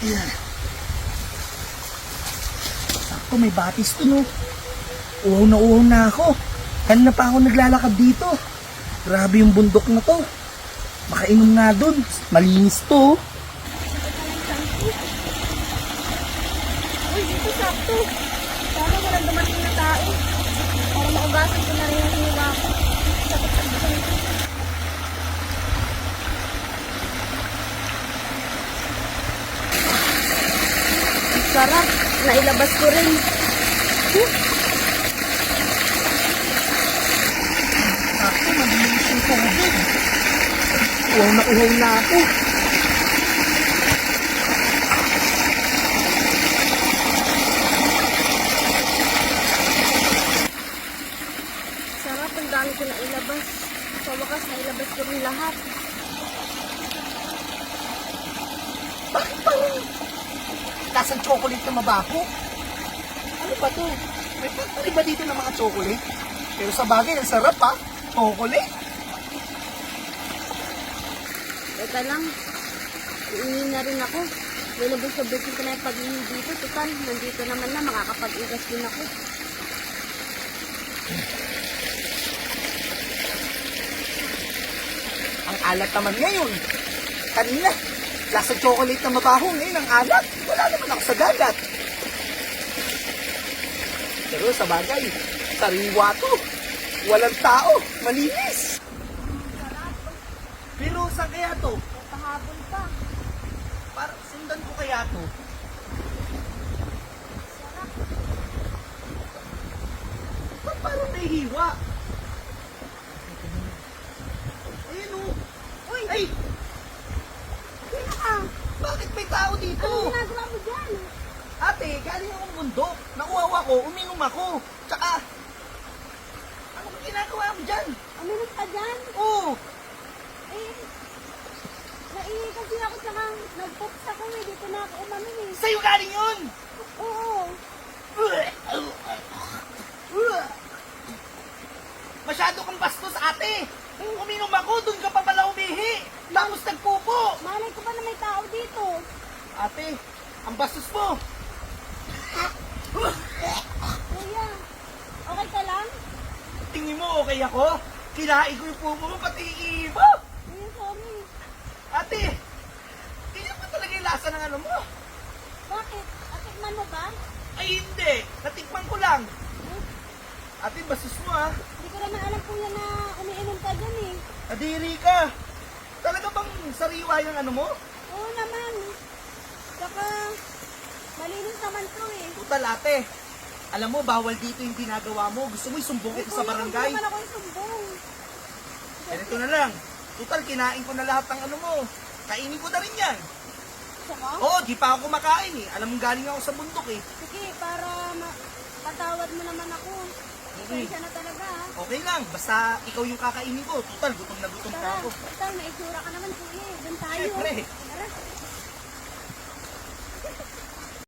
Ayan. Sakto, may batis to, no? Uhaw na ako. Kanina pa ako naglalakad dito. Grabe yung bundok na to. Makainom nga dun. Malinis to. Uy, dito sakto. Sana walang dumating na tao. Para maugasan ko na rin yung hiwa ko. Sakit ang buhay ko. Ang sarap. Nailabas ko rin. Sakto, malinis yung tubig. Uhaw na ako. Sarap. Ang dami ko nailabas. Sa wakas, nailabas ko rin lahat. Bakit parang lasang chocolate na mabaho? Ano ba to? May factory ba dito ng mga chocolate? Pero sa bagay, ang sarap ha. Chocolate. Teka lang. Iingin na rin ako. Lulubos-lubusin ko na yung pag-iing dito. Total, nandito naman na. Makakapag-igas din ako. Ang alat naman ngayon. Kanina, lasang chocolate na mabaho. Ngayon, ang alat. Wala naman ako sa dagat. Pero sa bagay, sariwa to. Walang tao. Malinis. Pero saan kaya to? Pahabol pa. Para sundan ko kaya to. Ba't parang may hiwa? Ayun o. Uy! Ay! Sino ka? Bakit may tao dito? Ano ginagawa mo dyan? Ate, galing akong bundok. Nakuha ako, uminom ako. Tsaka, ano ba ginagawa mo dyan? Uminom ka dyan? Oo, Eh, naiingay kasi ako tsaka nag-pops ako eh. Dito na ako umamin eh. sa'yo galing yun! Oo. Masyado kang bastos, ate! Kung uminom ako, dun ka pa pala umihi! Tapos nagpupo! Malay ko pa na may tao dito. Ate, ang bastos mo! Kuya, okay ka lang? Tingin mo okay ako? Kinain ko yung pupo mo, pati yung iba! Eh, sorry. Ate, tingnan mo talaga yung lasa ng ano mo. Bakit? Atikman mo ba? Ay hindi, natikman ko lang. Eh, Ate, bastos mo ha. hindi ko naman alam kuya na umiinom ka dyan eh. Nadiri ka. Talaga bang sariwa yung ano mo? Oo naman. Tsaka, malinis naman to eh. Tutal ate, alam mo, bawal dito yung ginagawa mo. Gusto mo isumbong kita sa barangay? Hindi naman ako isumbong. Ganito na lang. Tutal, kinain ko na lahat ng ano mo. Kainin ko na rin yan. Tsaka, Oo, di pa ako kumakain eh. Alam mo, galing ako sa bundok eh. sige, para patawad mo naman ako. Pasensya na talaga ha. Okay lang, basta ikaw yung kakainin ko. Tutal, gutom na gutom ka Tara, ako. total, may itsura ka naman kuya. Doon tayo. Siyempre. Tara.